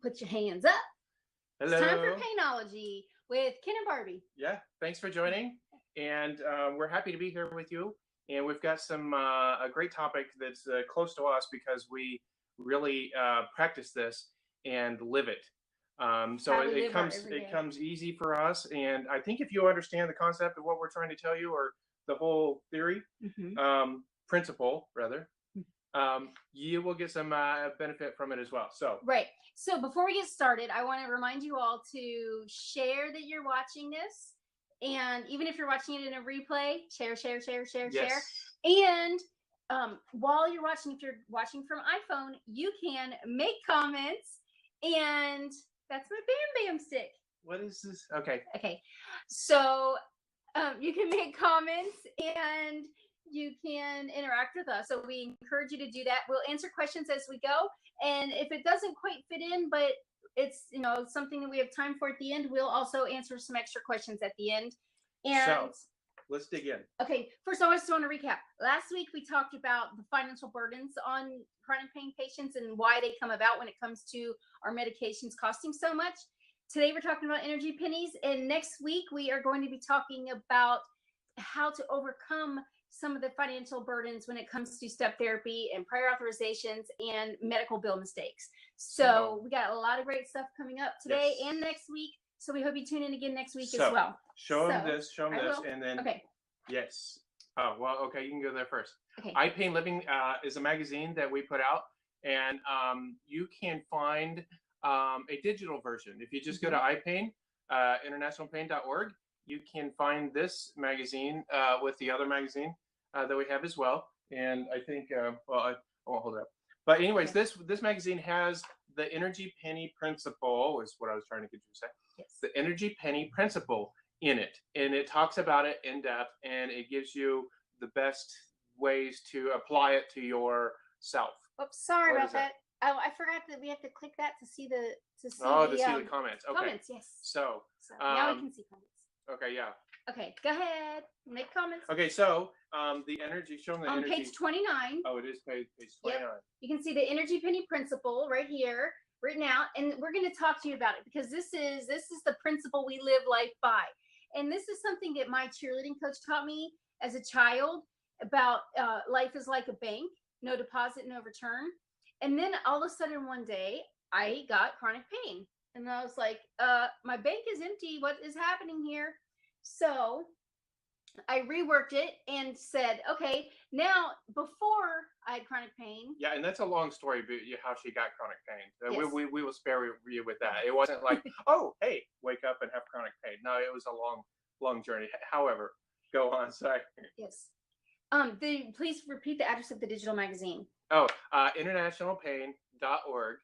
Put your hands up. Hello. It's time for Painology with Ken and Barbie. Yeah, thanks for joining. And we're happy to be here with you. And we've got some a great topic that's close to us because we really practice this and live it. So it comes easy for us. And I think if you understand the concept of what we're trying to tell you, or the whole theory, principle rather, you will get some benefit from it as well. So right. So before we get started, I want to remind you all to share that you're watching this. And even if you're watching it in a replay, share. And while you're watching, if you're watching from iPhone, you can make comments. And that's my Bam Bam stick. What is this? Okay. So you can make comments and you can interact with us. So we encourage you to do that. We'll answer questions as we go. And if it doesn't quite fit in, but it's, something that we have time for at the end, we'll also answer some extra questions at the end. And so let's dig in. Okay. First, I just want to recap. Last week, we talked about the financial burdens on chronic pain patients and why they come about when it comes to our medications costing so much. Today, we're talking about energy pennies. And next week, we are going to be talking about how to overcome some of the financial burdens when it comes to step therapy and prior authorizations and medical bill mistakes. So we got a lot of great stuff coming up today and next week. So we hope you tune in again next week as well. Show them this, and then yes. Oh, well, okay, you can go there first. Okay. iPain Living is a magazine that we put out, and you can find a digital version. If you just go to iPain, internationalpain.org, you can find this magazine with the other magazine that we have as well. And I think, I won't hold it up. But anyways, this magazine has the energy penny principle, is what I was trying to get you to say. Yes. The energy penny principle in it. And it talks about it in depth, and it gives you the best ways to apply it to yourself. Oops, sorry about that. Oh, I forgot that we have to click that to see the see the comments. Okay. Comments, yes. So now we can see comments. Okay, yeah. Okay, go ahead. Make comments. Okay, so the energy, show them the energy. On page 29. Oh, it is page 29. Yep. You can see the energy penny principle right here, written out, and we're going to talk to you about it because this is the principle we live life by. And this is something that my cheerleading coach taught me as a child about life is like a bank, no deposit, no return. And then all of a sudden one day I got chronic pain. And I was like, my bank is empty. What is happening here? So I reworked it and said, okay, now before I had chronic pain. Yeah, and that's a long story, how she got chronic pain. Yes. We will spare you with that. It wasn't like, oh, hey, wake up and have chronic pain. No, it was a long journey. However, go on, sorry. Yes. Please repeat the address of the digital magazine. Oh, internationalpain.org.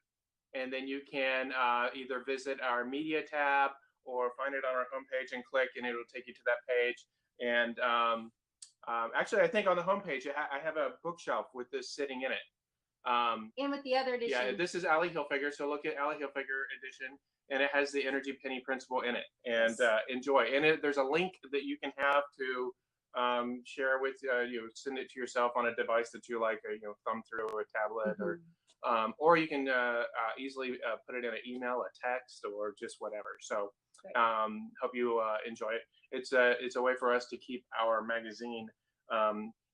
And then you can either visit our media tab or find it on our homepage and click, and it'll take you to that page. And actually, I think on the homepage, I have a bookshelf with this sitting in it. And with the other edition. Yeah, this is Allie Hilfiger. So look at Allie Hilfiger edition, and it has the energy penny principle in it. And enjoy. And there's a link that you can have to share with send it to yourself on a device that you like, thumb through a tablet, or you can easily put it in an email, a text, or just whatever. So hope you enjoy it. It's a way for us to keep our magazine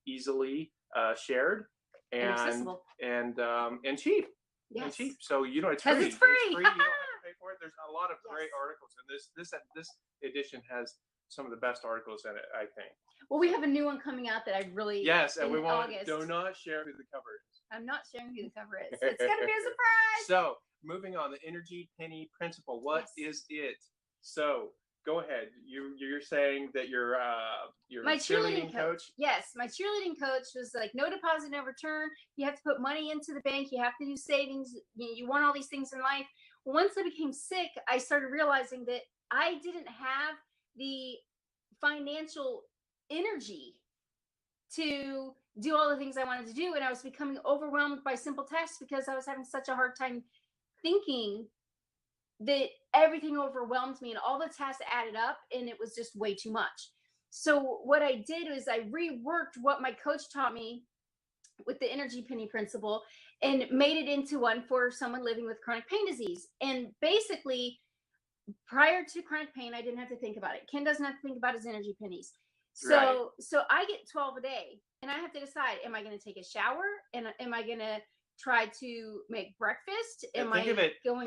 easily shared and accessible and cheap. Yes. And cheap. So it's free. It's free. You don't have to pay for it. There's a lot of great articles, and this edition has some of the best articles in it, I think. Well, we have a new one coming out that I really and we do not share who the cover is. I'm not sharing who the cover is. It's gonna be a surprise. So moving on, the energy penny principle. What is it? So go ahead. You're saying that you're my cheerleading coach. Yes, my cheerleading coach was like, no deposit, no return. You have to put money into the bank. You have to do savings. You want all these things in life. Once I became sick, I started realizing that I didn't have the financial energy to do all the things I wanted to do, and I was becoming overwhelmed by simple tasks because I was having such a hard time thinking that everything overwhelmed me and all the tasks added up, and it was just way too much. So what I did was I reworked what my coach taught me with the energy penny principle and made it into one for someone living with chronic pain disease. And basically, prior to chronic pain, I didn't have to think about it. Ken doesn't have to think about his energy pennies. So I get 12 a day, and I have to decide: am I going to take a shower? And am I going to try to make breakfast? Am I going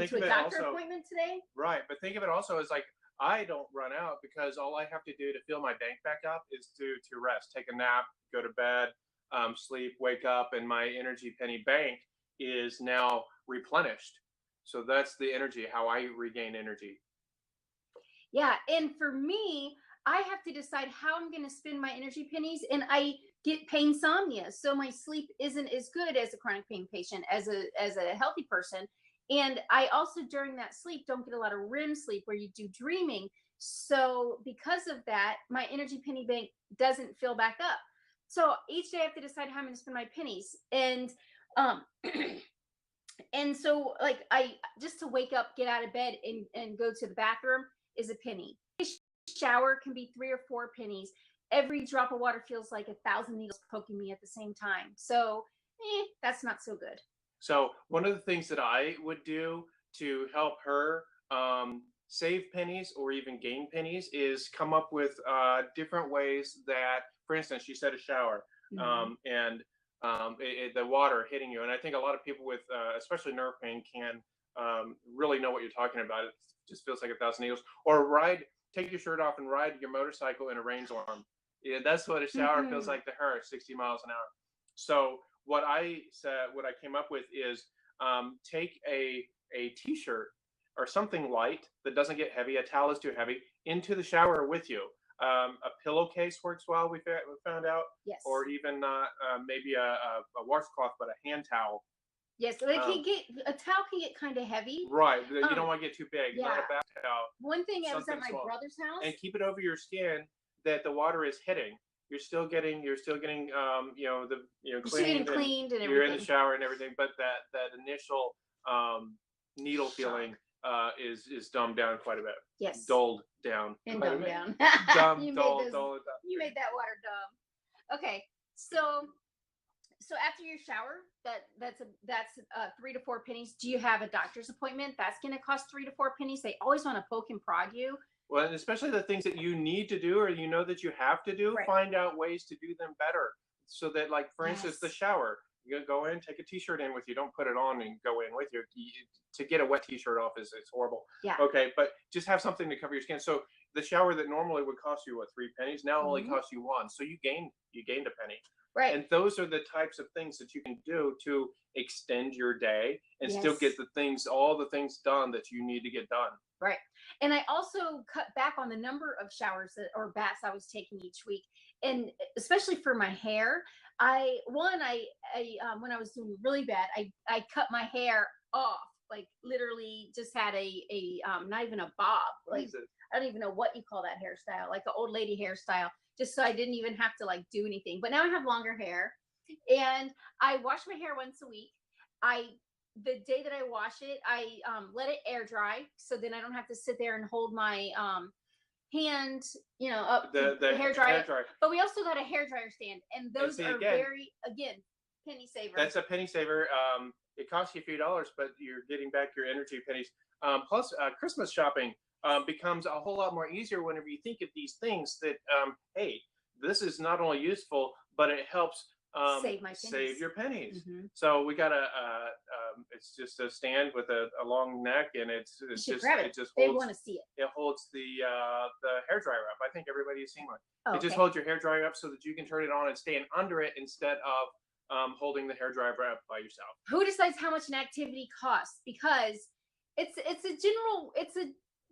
to a doctor appointment today? Right, but think of it also as like, I don't run out because all I have to do to fill my bank back up is to rest, take a nap, go to bed, sleep, wake up, and my energy penny bank is now replenished. So that's the energy, how I regain energy. Yeah, and for me, I have to decide how I'm going to spend my energy pennies, and I get painsomnia, so my sleep isn't as good as a chronic pain patient as a healthy person. And I also, during that sleep, don't get a lot of REM sleep where you do dreaming. So because of that, my energy penny bank doesn't fill back up. So each day I have to decide how I'm going to spend my pennies. And and so, like, I just to wake up, get out of bed, and go to the bathroom is a penny. Shower can be 3 or 4 pennies. Every drop of water feels like 1,000 needles poking me at the same time. So that's not so good. So one of the things that I would do to help her save pennies or even gain pennies is come up with different ways that, for instance, she said a shower, and the water hitting you. And I think a lot of people with especially nerve pain can really know what you're talking about. It just feels like 1,000 needles. Or take your shirt off and ride your motorcycle in a rainstorm. Yeah, that's what a shower feels like to her, 60 miles an hour. So what I came up with is take a t-shirt or something light that doesn't get heavy. A towel is too heavy, into the shower with you. A pillowcase works well. We found out. Yes. Or even maybe a washcloth, but a hand towel. Yes, so a towel can get kind of heavy. Right, you don't want to get too big. Yeah. Not a bath towel. One thing, I was at my brother's house, and keep it over your skin that the water is hitting. You're still getting cleaned and everything. You're in the shower and everything, but that initial needle feeling is dumbed down quite a bit. Yes. Dulled down. And dumbed down. You made that water dumb. Okay, so after your shower, that's 3 to 4 pennies. Do you have a doctor's appointment? That's going to cost 3 to 4 pennies. They always want to poke and prod you. Well, and especially the things that you need to do or you know that you have to do, find out ways to do them better. So that, like, for instance, the shower, you go in, take a t-shirt in with you. Don't put it on and go in with you. To get a wet t-shirt off is horrible. Yeah. Okay, but just have something to cover your skin. So the shower that normally would cost you 3 pennies now only costs you 1. So you gained a penny. Right. And those are the types of things that you can do to extend your day and still get all the things done that you need to get done. Right. And I also cut back on the number of showers or baths I was taking each week. And especially for my hair, when I was doing really bad, I cut my hair off, like literally just had a not even a bob. Like, I don't even know what you call that hairstyle, like an old lady hairstyle, just so I didn't even have to like do anything. But now I have longer hair, and I wash my hair once a week. The day that I wash it, I let it air dry, so then I don't have to sit there and hold my hand, up the hair dryer. But we also got a hair dryer stand, and those are very, again, penny saver. That's a penny saver. It costs you a few dollars, but you're getting back your energy pennies. Plus, Christmas shopping becomes a whole lot more easier whenever you think of these things that, hey, this is not only useful, but it helps save your pennies. So we got it's just a stand with a long neck, and it just holds. They want to see it. It holds the hair dryer up. I think everybody has seen one. Oh, it just holds your hair dryer up so that you can turn it on and stand under it instead of holding the hair dryer up by yourself. Who decides how much an activity costs? Because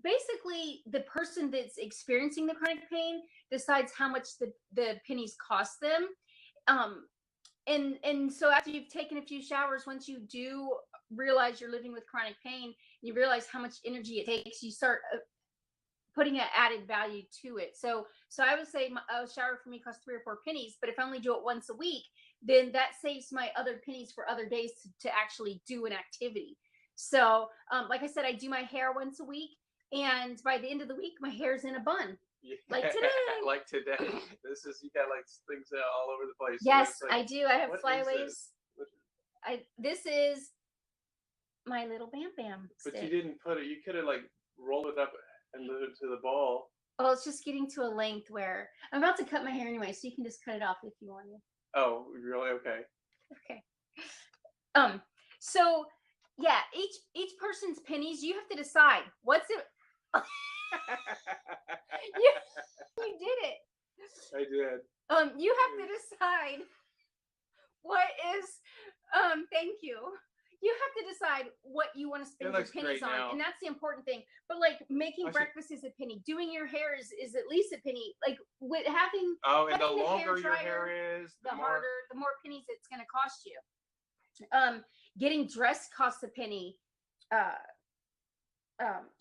basically the person that's experiencing the chronic pain decides how much the pennies cost them. And so after you've taken a few showers, once you do realize you're living with chronic pain, you realize how much energy it takes, you start putting an added value to it. So I would say a shower for me costs 3 or 4 pennies, but if I only do it once a week, then that saves my other pennies for other days to actually do an activity. So like I said, I do my hair once a week, and by the end of the week, my hair's in a bun. Yeah. Like today. Like today. This is, you got like things all over the place. So Yes, it's like, I do. I have what is flyaways. this? This is my little Bam Bam But you stick. didn't put it. You could have like rolled it up and moved it to the ball. Well, it's just getting to a length where I'm about to cut my hair anyway, so you can just cut it off if you want to. Oh, really? Okay. Okay. So yeah, each person's pennies, you have to decide what's it. you, you did it. I did. You have to decide what is. Thank you. You have to decide what you want to spend your pennies on, and that's the important thing. But like making breakfast is a penny, doing your hair is at least a penny. Like with having and the longer your hair is, the more pennies it's going to cost you. Getting dressed costs a penny.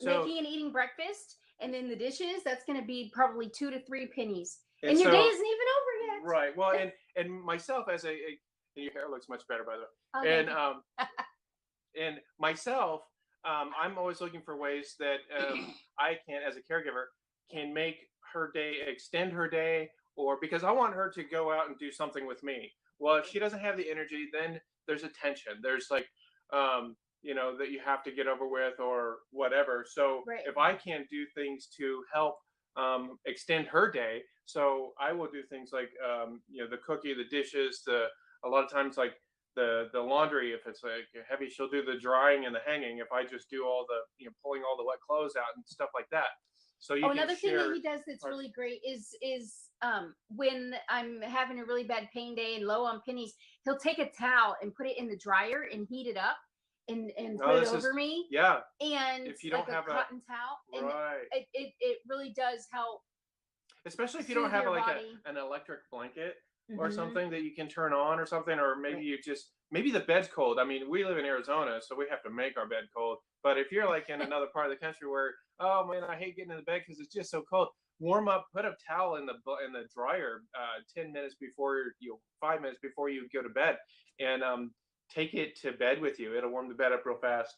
Making and eating breakfast and then the dishes, that's going to be probably 2 to 3 pennies, and your day isn't even over yet. Right. Well, and myself as and your hair looks much better, by the way. Okay. And myself, I'm always looking for ways that I can, as a caregiver, can make her day, extend her day, or because I want her to go out and do something with me. Well, if she doesn't have the energy, then there's a tension. There's like, that you have to get over with or whatever. So if I can't do things to help extend her day, so I will do things like, the cookie, the dishes, a lot of times like the laundry, if it's like heavy, she'll do the drying and the hanging. If I just do all the, pulling all the wet clothes out and stuff like that. So you another thing that he does that's really great is when I'm having a really bad pain day and low on pennies, he'll take a towel and put it in the dryer and heat it up and put it over me. Yeah. And if you don't have a cotton towel, and right, it really does help. Especially if you don't have like an electric blanket or something that you can turn on or something, or maybe maybe the bed's cold. I mean, we live in Arizona, so we have to make our bed cold. But if you're like in another part of the country where, oh man, I hate getting in the bed because it's just so cold, warm up, put a towel in the dryer 10 minutes before 5 minutes before you go to bed, and take it to bed with you. It'll warm the bed up real fast.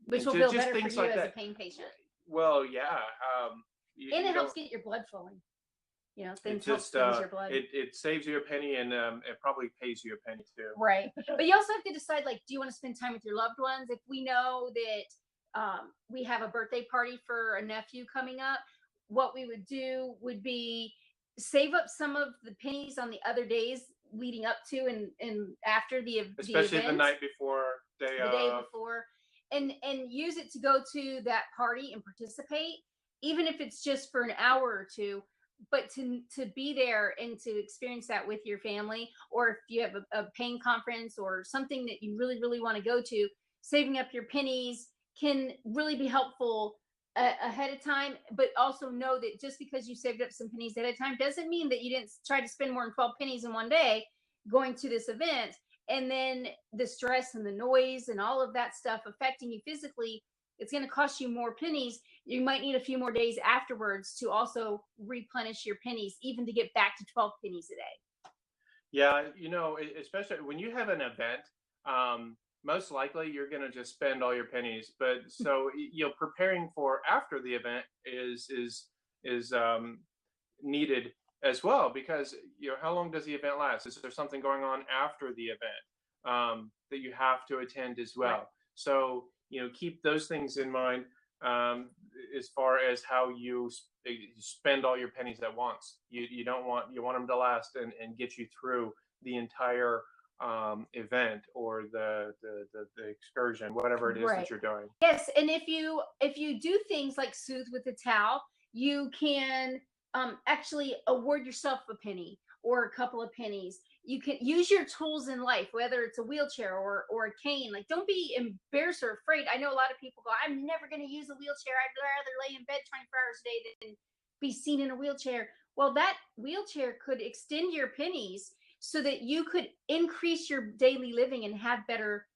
Which will feel better for you as a pain patient. Well, yeah. And it helps get your blood flowing. Things helps your blood. It saves you a penny, and it probably pays you a penny too. Right. But you also have to decide, like, do you want to spend time with your loved ones? If we know that we have a birthday party for a nephew coming up, what we would do would be save up some of the pennies on the other days leading up to and after the event. Especially the night before, the day before, and use it to go to that party and participate, even if it's just for an hour or two. But to be there and to experience that with your family, or if you have a pain conference or something that you really, really want to go to, saving up your pennies can really be helpful ahead of time. But also know that just because you saved up some pennies ahead of time doesn't mean that you didn't try to spend more than 12 pennies in one day going to this event. And then the stress and the noise and all of that stuff affecting you physically, it's going to cost you more pennies. You might need a few more days afterwards to also replenish your pennies, even to get back to 12 pennies a day. Yeah, especially when you have an event, most likely you're going to just spend all your pennies. But so preparing for after the event is needed as well, because how long does the event last? Is there something going on after the event that you have to attend as well? Right. So keep those things in mind as far as how you spend all your pennies at once. You want them to last and get you through the entire event or the excursion, whatever it is that you're doing. Yes, and if you do things like soothe with a towel, you can actually award yourself a penny or a couple of pennies. You can use your tools in life, whether it's a wheelchair or a cane. Like, don't be embarrassed or afraid. I know a lot of people go, I'm never going to use a wheelchair. I'd rather lay in bed 24 hours a day than be seen in a wheelchair. Well, that wheelchair could extend your pennies so that you could increase your daily living and have better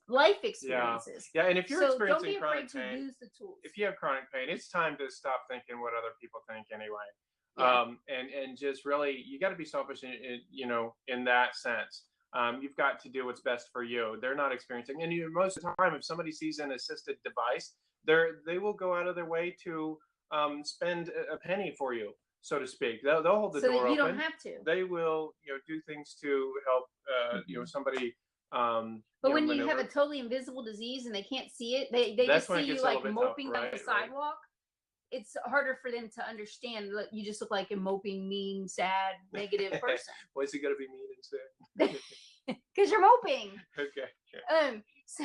life experiences. Yeah, and if you're experiencing chronic pain, don't be afraid to use the tools. If you have chronic pain, it's time to stop thinking what other people think anyway. And just really, you got to be selfish in that sense. You've got to do what's best for you. They're not experiencing, and most of the time, if somebody sees an assisted device, they will go out of their way to spend a penny for you, so to speak. They'll hold the So that door you don't open. have to. They will, do things to help, somebody, But when you have a maneuver. totally invisible disease and they can't see it, they That's just when see it you gets a little like bit tough, moping down right? the Right. sidewalk. It's harder for them to understand that you just look like a moping, mean, sad, negative person. Why is he gonna be mean instead? Because you're moping. Okay. So,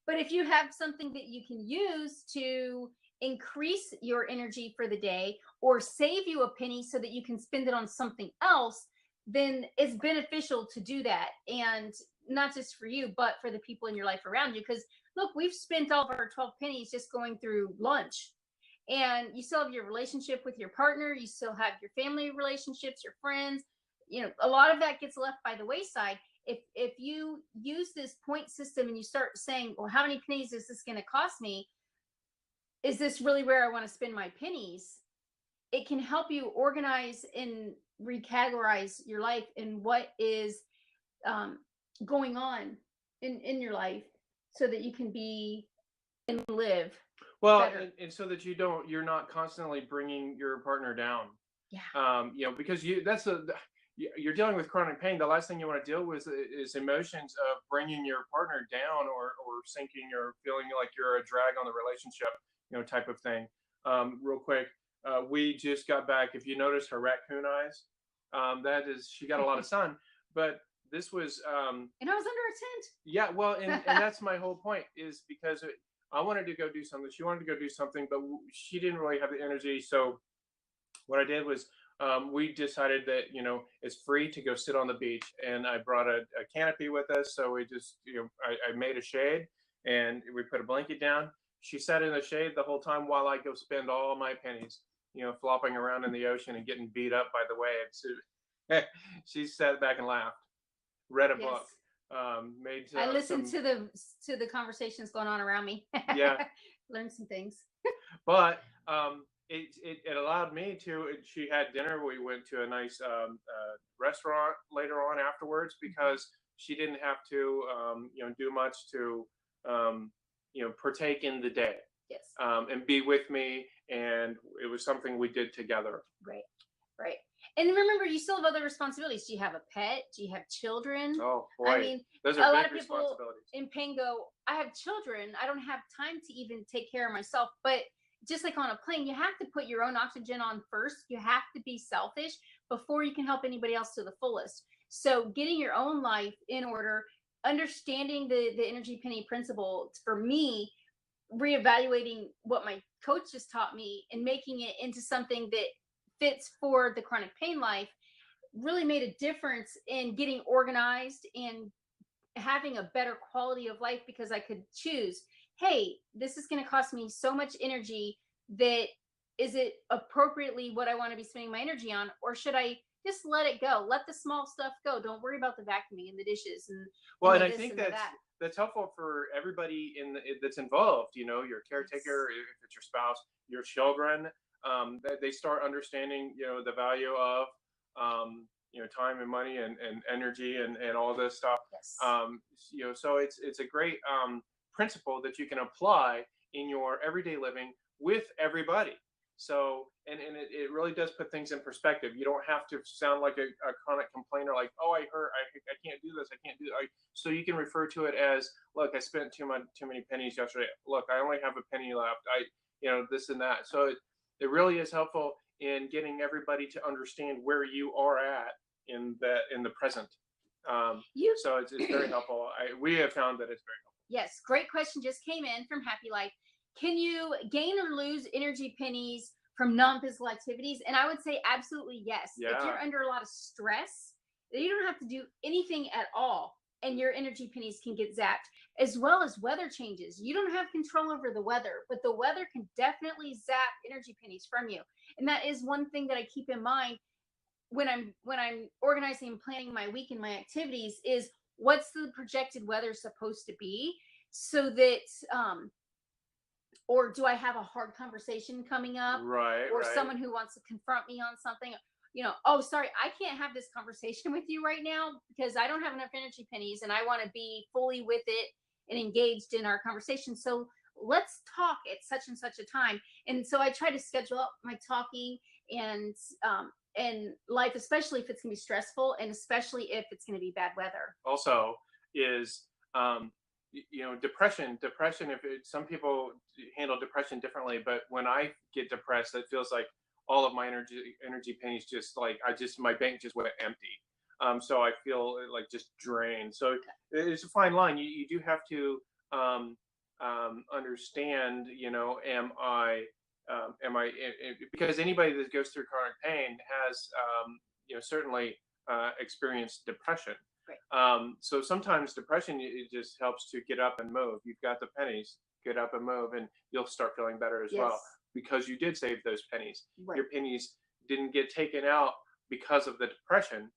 but if you have something that you can use to increase your energy for the day or save you a penny so that you can spend it on something else, then it's beneficial to do that. And not just for you, but for the people in your life around you. Because look, we've spent all of our 12 pennies just going through lunch. And you still have your relationship with your partner, you still have your family relationships, your friends. A lot of that gets left by the wayside. If you use this point system and you start saying, well, how many pennies is this going to cost me? Is this really where I want to spend my pennies? It can help you organize and recategorize your life and what is going on in your life so that you can be and live Well, better. and so that you're not constantly bringing your partner down. Yeah. Because you're dealing with chronic pain. The last thing you want to deal with is emotions of bringing your partner down or sinking or feeling like you're a drag on the relationship, type of thing. Real quick, we just got back. If you notice her raccoon eyes, that is, she got a lot of sun. But this was, And I was under a tent. yeah, well, and that's my whole point, is because I wanted to go do something. She wanted to go do something, but she didn't really have the energy. So what I did was, we decided that it's free to go sit on the beach, and I brought a canopy with us. So we just I made a shade, and we put a blanket down. She sat in the shade the whole time while I go spend all my pennies, flopping around in the ocean and getting beat up by the waves. She sat back and laughed, read a Yes. book, made I listened to the conversations going on around me. Yeah. Learned some things. But it allowed me to. She had dinner. We went to a nice restaurant later on afterwards, because she didn't have to do much to partake in the day, Yes. and be with me, and it was something we did together. Right. And remember, you still have other responsibilities. Do you have a pet? Do you have children? Oh boy, I mean, those a are lot big of people responsibilities. in pain go, I have children. I don't have time to even take care of myself. But just like on a plane, you have to put your own oxygen on first. You have to be selfish before you can help anybody else to the fullest. So getting your own life in order, understanding the energy penny principle, for me, reevaluating what my coach just taught me and making it into something that fits for the chronic pain life really made a difference in getting organized and having a better quality of life, because I could choose, hey, this is going to cost me so much energy, that is it appropriately what I want to be spending my energy on, or should I just let it go, let the small stuff go, don't worry about the vacuuming and the dishes And I think that's helpful for everybody that's involved. Your caretaker, if it's your spouse, your children, that they start understanding the value of time and money and energy and all this stuff. Yes. So it's a great principle that you can apply in your everyday living with everybody. So it really does put things in perspective. You don't have to sound like a chronic complainer, like, oh, I hurt, I can't do this, I can't do that. So you can refer to it as, look, I spent too many pennies yesterday. Look, I only have a penny left. This and that. So it really is helpful in getting everybody to understand where you are at in the present. So it's very helpful. We have found that it's very helpful. Yes, great question just came in from Happy Life. Can you gain or lose energy pennies from non-physical activities? And I would say absolutely yes. Yeah. If you're under a lot of stress, you don't have to do anything at all, and your energy pennies can get zapped, as well as weather changes. You don't have control over the weather, but the weather can definitely zap energy pennies from you. And that is one thing that I keep in mind when I'm organizing and planning my week and my activities, is what's the projected weather supposed to be, so that or do I have a hard conversation coming up, right, or someone who wants to confront me on something, oh, sorry, I can't have this conversation with you right now because I don't have enough energy pennies and I want to be fully with it and engaged in our conversation. So let's talk at such and such a time. And so I try to schedule up my talking and life, especially if it's gonna be stressful, and especially if it's gonna be bad weather. Also is depression. If some people handle depression differently, but when I get depressed, it feels like all of my energy pennies just like my bank just went empty. So I feel like just drained. So it's a fine line. You do have to understand, am I, because anybody that goes through chronic pain has, certainly experienced depression. Right. So sometimes depression, it just helps to get up and move. You've got the pennies, get up and move, and you'll start feeling better as well, because you did save those pennies. Right. Your pennies didn't get taken out because of the depression.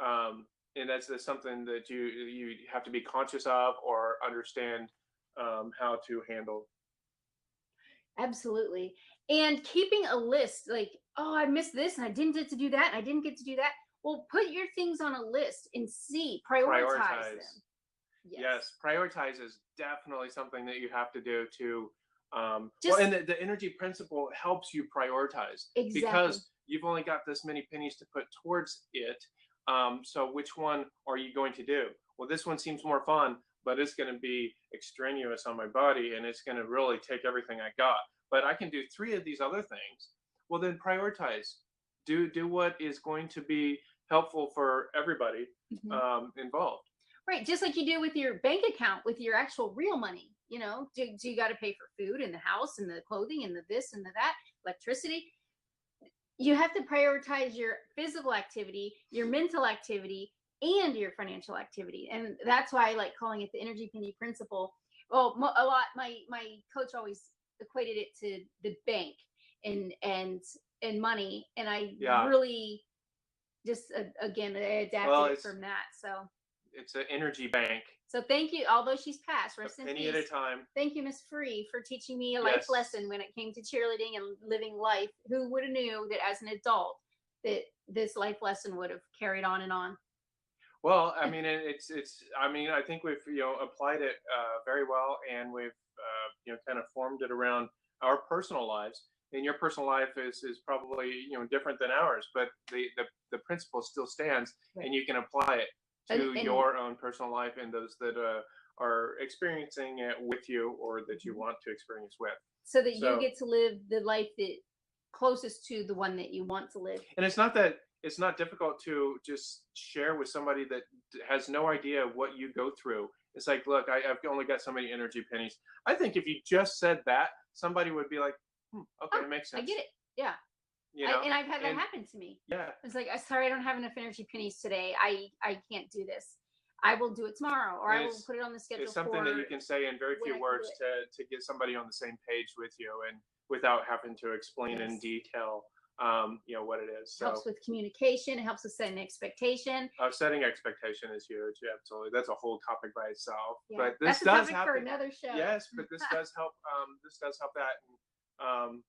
And that's something that you have to be conscious of or understand how to handle. Absolutely. And keeping a list, like, oh, I missed this and I didn't get to do that and I didn't get to do that. Well, put your things on a list and prioritize them. Yes, prioritize is definitely something that you have to do to. And the energy principle helps you prioritize. Exactly. Because you've only got this many pennies to put towards it. So which one are you going to do? Well, this one seems more fun, but it's going to be extraneous on my body, and it's going to really take everything I got. But I can do 3 of these other things. Well, then prioritize. Do what is going to be helpful for everybody involved. Right, just like you do with your bank account, with your actual real money. Do you got to pay for food and the house and the clothing and the this and the that, electricity? You have to prioritize your physical activity, your mental activity, and your financial activity. And that's why I like calling it the energy penny principle. Well, a lot, my coach always equated it to the bank and money. And I really just, again, adapted it from that. So it's an energy bank. So thank you. Although she's passed, rest in peace. A penny at a time. Thank you, Miss Free, for teaching me a life lesson when it came to cheerleading and living life. Who would have knew that as an adult that this life lesson would have carried on and on? Well, I mean, I think we've applied it very well, and we've kind of formed it around our personal lives. And your personal life is probably different than ours, but the principle still stands, and you can apply it to your own personal life and those that are experiencing it with you or that you want to experience with. So that you get to live the life that closest to the one that you want to live. And it's not difficult to just share with somebody that has no idea what you go through. It's like, look, I've only got so many energy pennies. I think if you just said that, somebody would be like, okay, it makes sense. I get it. Yeah. And I've had that happen to me. Yeah. It's like, sorry, I don't have enough energy pennies today. I can't do this. I will do it tomorrow, or I will put it on the schedule. It's something that you can say in very few words to get somebody on the same page with you, and without having to explain in detail, what it is. So, helps with communication. It helps with setting expectation. Setting expectation is huge. Absolutely, that's a whole topic by itself. Yeah. But this does happen for another show. Yes, but this does help. This does help that. And,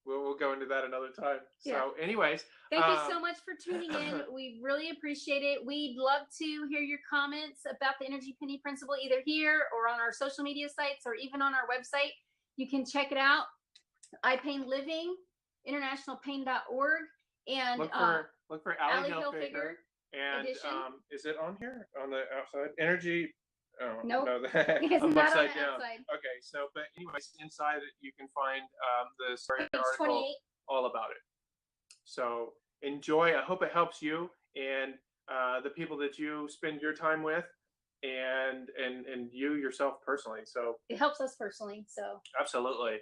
we'll go into that another time. So, anyways, thank you so much for tuning in. We really appreciate it. We'd love to hear your comments about the energy penny principle, either here or on our social media sites, or even on our website. You can check it out. iPain Living, internationalpain.org, and look for Allie Hilfiger. And is it on here on the outside? Energy. Oh, nope. No, I'm upside down. Outside. Okay, so but anyways, inside you can find the story Page article 28. all about it. So enjoy. I hope it helps you and the people that you spend your time with, and you yourself personally. So it helps us personally. So absolutely.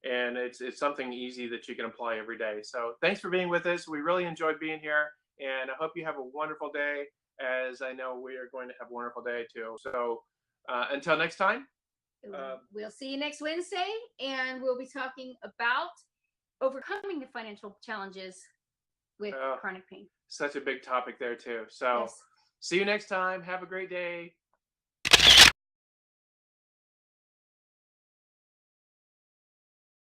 And it's something easy that you can apply every day. So thanks for being with us. We really enjoyed being here, and I hope you have a wonderful day, as I know we are going to have a wonderful day too. So until next time. We'll see you next Wednesday, and we'll be talking about overcoming the financial challenges with chronic pain. Such a big topic there too. So see you next time. Have a great day.